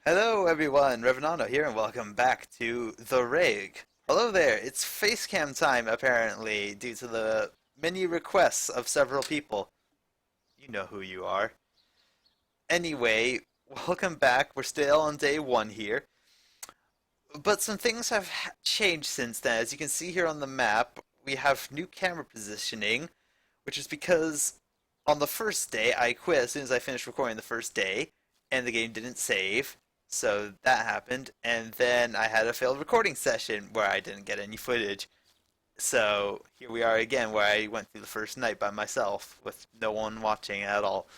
Hello everyone, Revenano here and welcome back to the Rake. Hello there, it's facecam time apparently due to the many requests of several people. You know who you are. Anyway, welcome back, we're still on day one here. But some things have changed since then. As you can see here on the map, we have new camera positioning, which is because on the first day I quit as soon as I finished recording the first day, and the game didn't save. So that happened, and then I had a failed recording session where I didn't get any footage. So here we are again, where I went through the first night by myself with no one watching at all.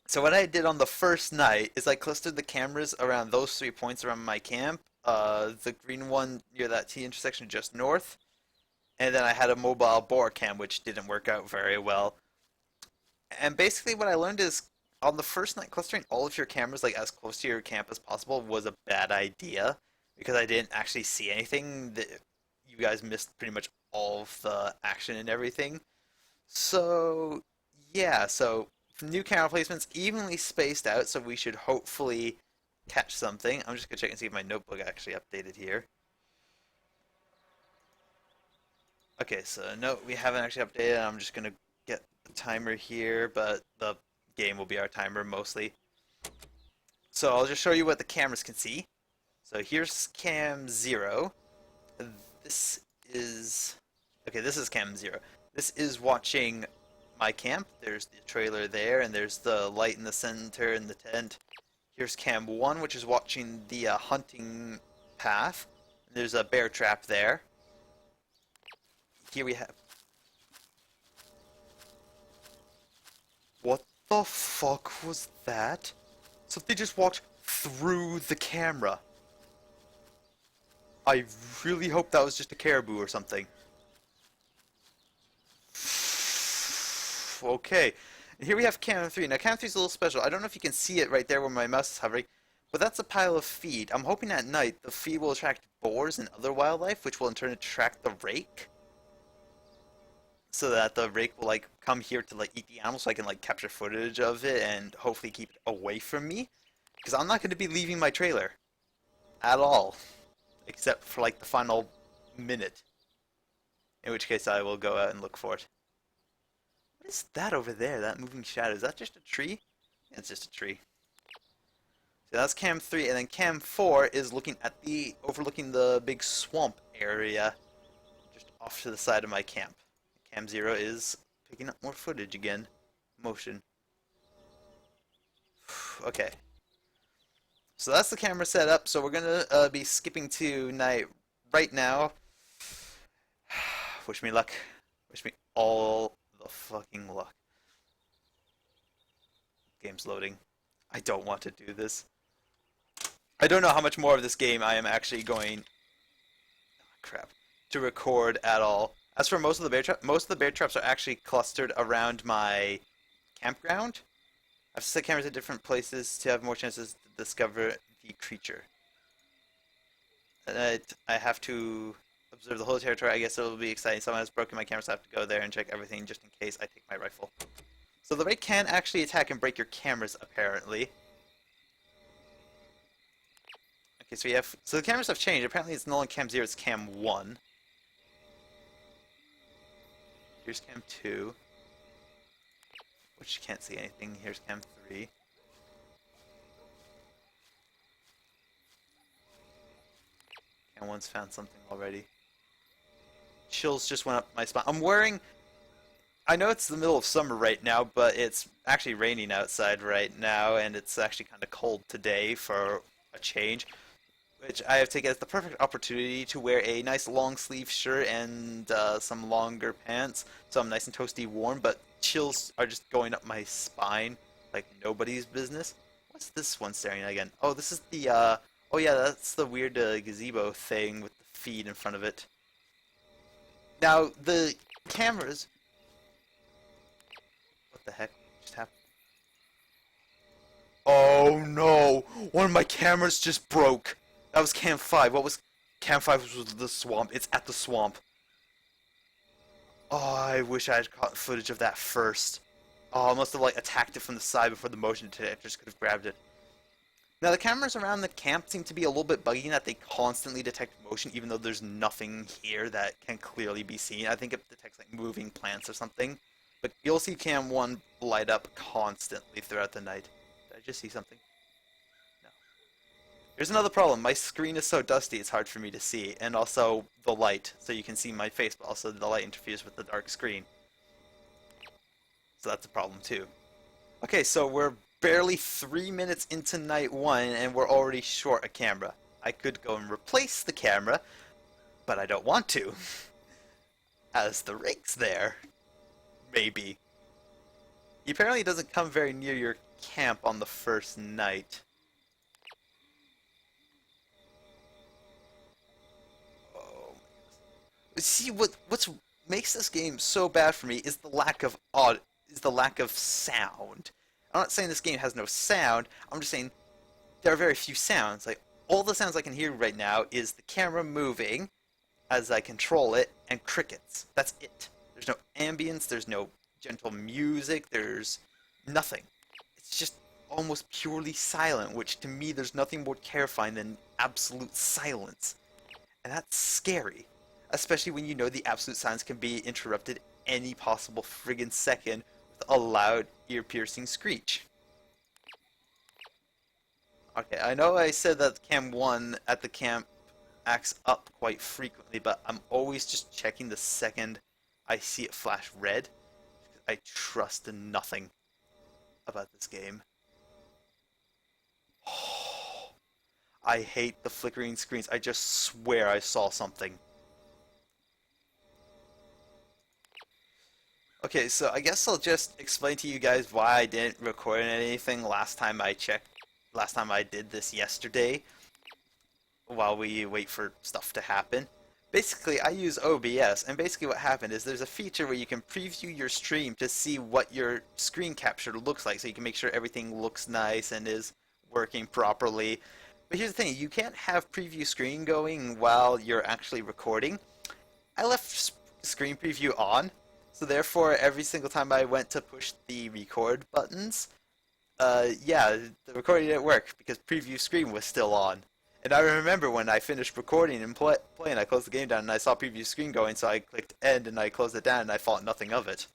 So what I did on the first night is I clustered the cameras around those 3 points around my camp. The green one near that T intersection just north, and then I had a mobile bore cam, which didn't work out very well. And basically, what I learned is on the first night, clustering all of your cameras like as close to your camp as possible was a bad idea because I didn't actually see anything. That you guys missed pretty much all of the action and everything. So yeah, so new camera placements evenly spaced out, so we should hopefully catch something. I'm just gonna check and see if my notebook actually updated here. Okay, so no, we haven't actually updated. I'm just gonna get the timer here, but the game will be our timer mostly. So I'll just show you what the cameras can see. So here's cam 0. This is... Okay, this is cam 0. This is watching my camp. There's the trailer there, and there's the light in the center and the tent. Here's cam 1, which is watching the hunting path. There's a bear trap there. Here we have... What the fuck was that? So they just walked through the camera. I really hope that was just a caribou or something. Okay. And here we have cam 3. Now cam 3 is a little special. I don't know if you can see it right there where my mouse is hovering, but that's a pile of feed. I'm hoping at night the feed will attract boars and other wildlife, which will in turn attract the rake. So that the rake will like come here to like eat the animal so I can like capture footage of it and hopefully keep it away from me. Because I'm not going to be leaving my trailer. At all. Except for like the final minute. In which case I will go out and look for it. What is that over there? That moving shadow? Is that just a tree? Yeah, it's just a tree. So that's cam 3, and then cam 4 is looking at the overlooking the big swamp area just off to the side of my camp. Cam 0 is picking up more footage again. Motion. Okay. So that's the camera setup. So we're gonna be skipping to night right now. Wish me luck. Wish me all the fucking luck. Game's loading. I don't want to do this. I don't know how much more of this game I am actually going... Oh, crap. To record at all. As for most of the bear traps, most of the bear traps are actually clustered around my campground. I've set cameras at different places to have more chances to discover the creature. I have to observe the whole territory. I guess it will be exciting. Someone has broken my camera, so I have to go there and check everything just in case I take my rifle. So the Rake can actually attack and break your cameras, apparently. Okay, so we have... So the cameras have changed. Apparently it's no longer cam 0, it's cam 1. Here's cam 2. Which you can't see anything. Here's cam 3. Cam 1's found something already. Chills just went up my spine. I'm wearing... I know it's the middle of summer right now, but it's actually raining outside right now, and it's actually kind of cold today for a change. Which I have taken as the perfect opportunity to wear a nice long sleeve shirt and some longer pants, so I'm nice and toasty warm, but chills are just going up my spine like nobody's business. What's this one staring at again? Oh, this is the, oh yeah, that's the weird gazebo thing with the feed in front of it. Now, the cameras... What the heck just happened? Oh no! One of my cameras just broke! That was cam 5. What was... Cam 5 was the swamp. It's at the swamp. Oh, I wish I had caught footage of that first. Oh, I must have like attacked it from the side before the motion detectors could have grabbed it. Now the cameras around the camp seem to be a little bit buggy in that they constantly detect motion even though there's nothing here that can clearly be seen. I think it detects like moving plants or something. But you'll see cam 1 light up constantly throughout the night. Did I just see something? No. Here's another problem. My screen is so dusty it's hard for me to see. And also the light, so you can see my face, but also the light interferes with the dark screen. So that's a problem too. Okay, so we're barely 3 minutes into night 1 and we're already short a camera. I could go and replace the camera, but I don't want to. As the Rake's there. Maybe. He apparently doesn't come very near your camp on the first night. Oh. See, what's makes this game so bad for me is the lack of sound. I'm not saying this game has no sound. I'm just saying there are very few sounds. Like all the sounds I can hear right now is the camera moving as I control it and crickets. That's it. There's no ambience, there's no gentle music, there's nothing. It's just almost purely silent, which to me there's nothing more terrifying than absolute silence. And that's scary. Especially when you know the absolute silence can be interrupted any possible friggin' second with a loud, ear-piercing screech. Okay, I know I said that cam 1 at the camp acts up quite frequently, but I'm always just checking the second I see it flash red. I trust in nothing about this game. I hate the flickering screens. I just swear I saw something. Okay, so I guess I'll just explain to you guys why I didn't record anything last time I checked. Last time I did this yesterday, while we wait for stuff to happen. Basically, I use OBS, and basically what happened is there's a feature where you can preview your stream to see what your screen capture looks like, so you can make sure everything looks nice and is working properly. But here's the thing, you can't have preview screen going while you're actually recording. I left screen preview on, so therefore every single time I went to push the record buttons, yeah, the recording didn't work because preview screen was still on. And I remember when I finished recording and playing, I closed the game down and I saw preview screen going, so I clicked end and I closed it down and I thought nothing of it.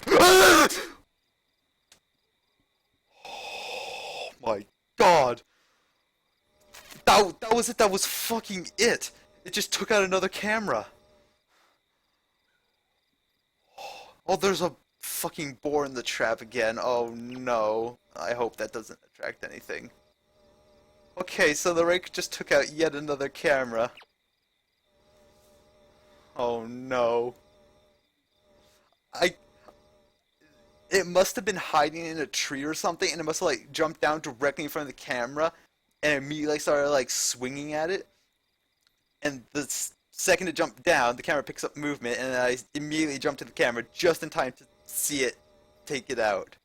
Oh my god! That was it, that was fucking it! It just took out another camera. Oh, there's a fucking boar in the trap again. Oh no. I hope that doesn't attract anything. Okay, so the Rake just took out yet another camera. Oh no. I... It must have been hiding in a tree or something, and it must have like jumped down directly in front of the camera, and immediately started like swinging at it. And the second it jumped down, the camera picks up movement, and I immediately jumped to the camera just in time to see it take it out.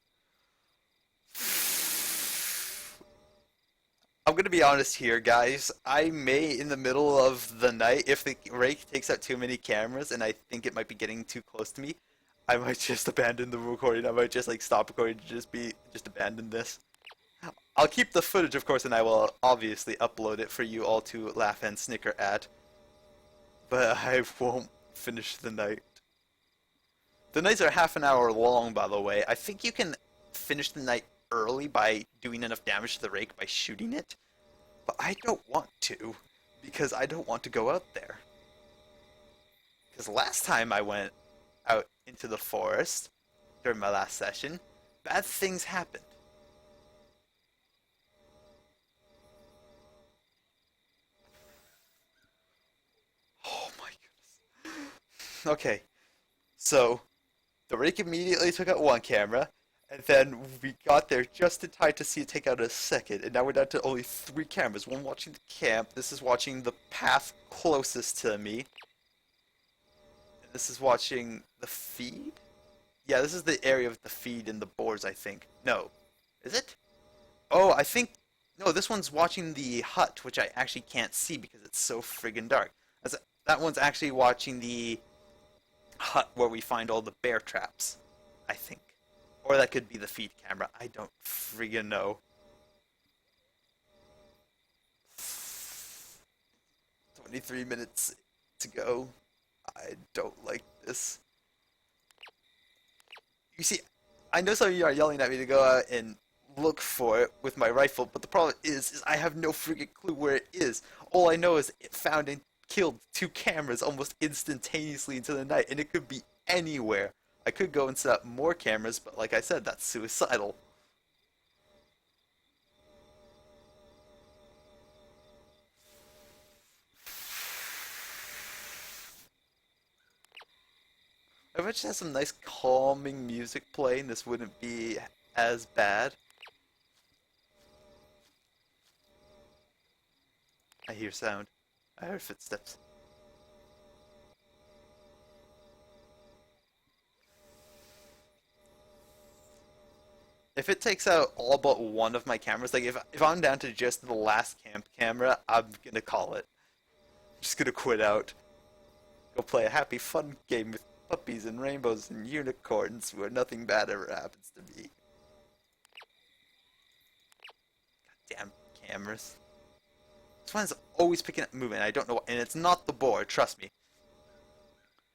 I'm gonna be honest here, guys. I may, in the middle of the night, if the Rake takes out too many cameras and I think it might be getting too close to me, I might just abandon the recording. I might just like stop recording to just abandon this. I'll keep the footage, of course, and I will obviously upload it for you all to laugh and snicker at. But I won't finish the night. The nights are half an hour long, by the way. I think you can finish the night early by doing enough damage to the Rake by shooting it. But I don't want to, because I don't want to go out there. Because last time I went out into the forest, during my last session, bad things happened. Oh my goodness. Okay, so the Rake immediately took out one camera, and then we got there just in time to see it take out a second, and now we're down to only 3 cameras. One watching the camp, this is watching the path closest to me, and this is watching the feed? Yeah, this is the area of the feed and the boars, I think. No. Is it? Oh, I think... No, this one's watching the hut, which I actually can't see because it's so friggin' dark. That one's actually watching the hut where we find all the bear traps, I think. Or that could be the feed camera. I don't friggin' know. 23 minutes to go. I don't like this. You see, I know some of you are yelling at me to go out and look for it with my rifle, but the problem is I have no freaking clue where it is. All I know is it found and killed two cameras almost instantaneously into the night, and it could be anywhere. I could go and set up more cameras, but like I said, that's suicidal. If I just had some nice calming music playing, this wouldn't be as bad. I hear sound. I heard footsteps. If it takes out all but one of my cameras, like if I'm down to just the last camp camera, I'm gonna call it. I'm just gonna quit out. Go play a happy fun game with puppies and rainbows and unicorns where nothing bad ever happens to me. Damn cameras. This one's always picking up movement. I don't know, and it's not the boar. Trust me,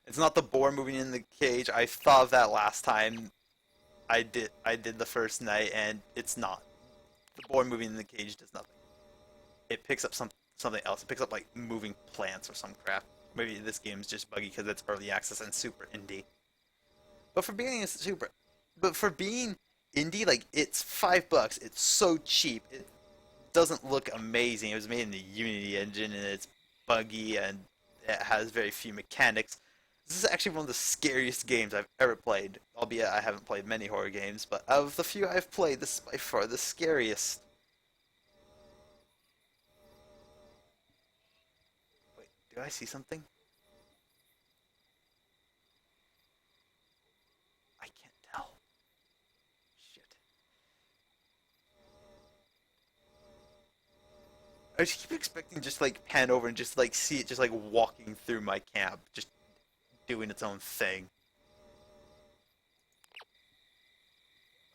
it's not the boar moving in the cage. I thought of that last time I did the first night, and it's not. The boar moving in the cage does nothing. It picks up something else. It picks up like moving plants or some crap. Maybe this game's just buggy because it's early access and super indie. But for being a super, but for being indie, like it's $5. It's so cheap. It doesn't look amazing. It was made in the Unity engine and it's buggy and it has very few mechanics. This is actually one of the scariest games I've ever played. Albeit I haven't played many horror games, but of the few I've played, this is by far the scariest. Wait, do I see something? I can't tell. Shit. I just keep expecting just like pan over and just like see it just like walking through my camp, just doing its own thing.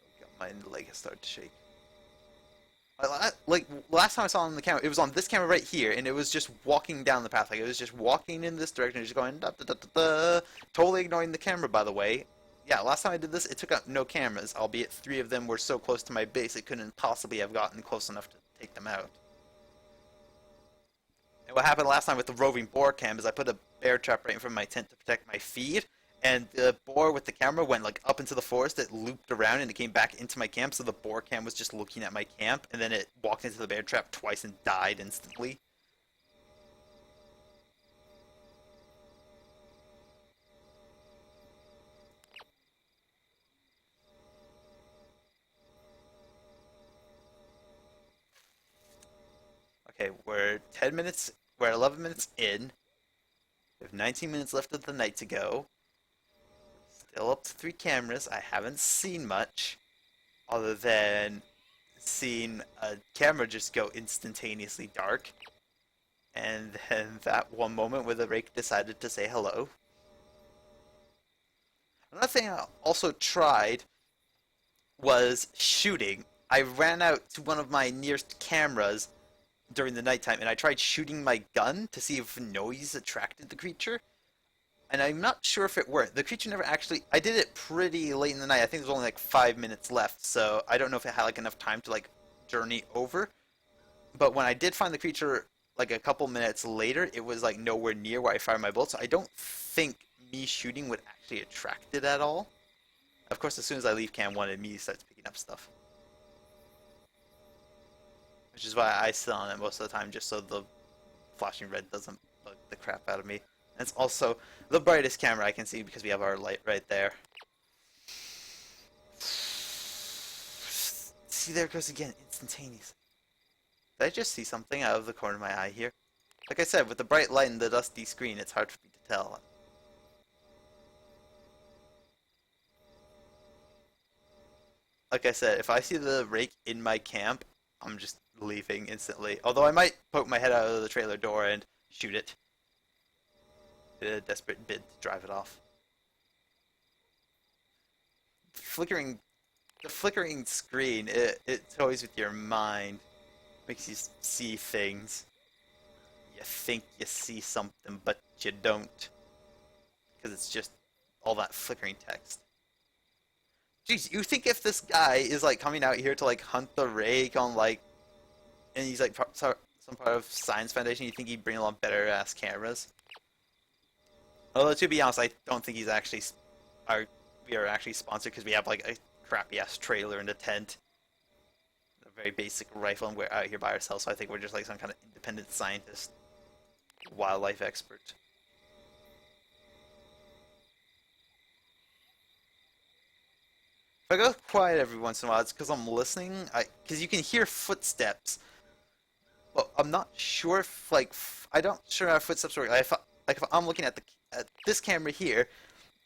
Oh, God, my leg has started to shake. Like last time I saw it on the camera, it was on this camera right here, and it was just walking down the path. Like it was just walking in this direction, just going da da da da da. Totally ignoring the camera, by the way. Yeah, last time I did this, it took out no cameras, albeit three of them were so close to my base it couldn't possibly have gotten close enough to take them out. And what happened last time with the roving boar cam is I put a bear trap right in front of my tent to protect my feed, and the boar with the camera went like up into the forest. It looped around and it came back into my camp. So the boar cam was just looking at my camp, and then it walked into the bear trap twice and died instantly. Okay, we're 10 minutes. We're 11 minutes in. We have 19 minutes left of the night to go. Still up to three cameras. I haven't seen much other than seeing a camera just go instantaneously dark. And then that one moment where the rake decided to say hello. Another thing I also tried was shooting. I ran out to one of my nearest cameras during the nighttime and I tried shooting my gun to see if noise attracted the creature. And I'm not sure if it worked. The creature never actually. I did it pretty late in the night. I think there's only like 5 minutes left, so I don't know if it had like enough time to like journey over. But when I did find the creature like a couple minutes later, it was like nowhere near where I fired my bullet. So I don't think me shooting would actually attract it at all. Of course, as soon as I leave cam one, it immediately starts picking up stuff, which is why I sit on it most of the time, just so the flashing red doesn't bug the crap out of me. And it's also the brightest camera I can see because we have our light right there. See, there it goes again, instantaneous. Did I just see something out of the corner of my eye here? Like I said, with the bright light and the dusty screen, it's hard for me to tell. Like I said, if I see the rake in my camp, I'm just leaving instantly. Although I might poke my head out of the trailer door and shoot it in a desperate bid to drive it off. Flickering the flickering screen, it toys with your mind, makes you see things. You think you see something, but you don't, because it's just all that flickering text. Jeez, you think if this guy is like coming out here to like hunt the rake on like, and he's like some part of Science Foundation, you think he'd bring along better ass cameras? Although to be honest, I don't think he's actually our we are actually sponsored because we have like a crappy ass trailer in the tent, a very basic rifle, and we're out here by ourselves. So I think we're just like some kind of independent scientist, wildlife expert. If I go quiet every once in a while, it's because I'm listening. Because you can hear footsteps. Well, I'm not sure if I don't sure how footsteps work. Like if I'm looking at this camera here,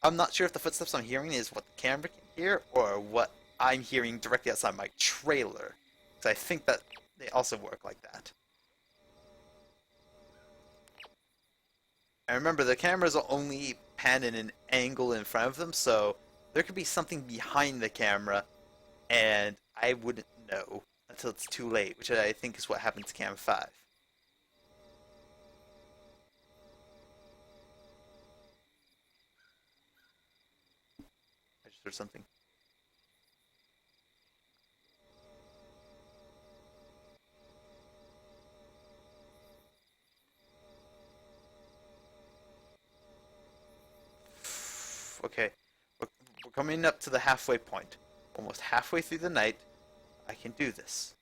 I'm not sure if the footsteps I'm hearing is what the camera can hear or what I'm hearing directly outside my trailer. Because I think that they also work like that. And remember, the cameras will only pan in an angle in front of them, so there could be something behind the camera, and I wouldn't know until it's too late, which I think is what happened to Cam 5. I just heard something. Okay, we're, we're coming up to the halfway point. Almost halfway through the night, I can do this.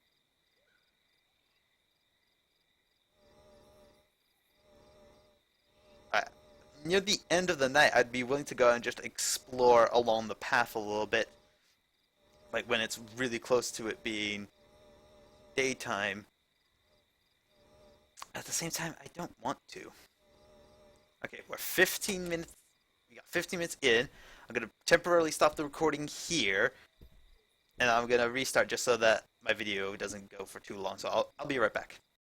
I, Near the end of the night, I'd be willing to go and just explore along the path a little bit, like when it's really close to it being daytime. At the same time, I don't want to. Okay, we're 15 minutes. We got 15 minutes in. I'm gonna temporarily stop the recording here, and I'm gonna restart just so that my video doesn't go for too long. So I'll be right back.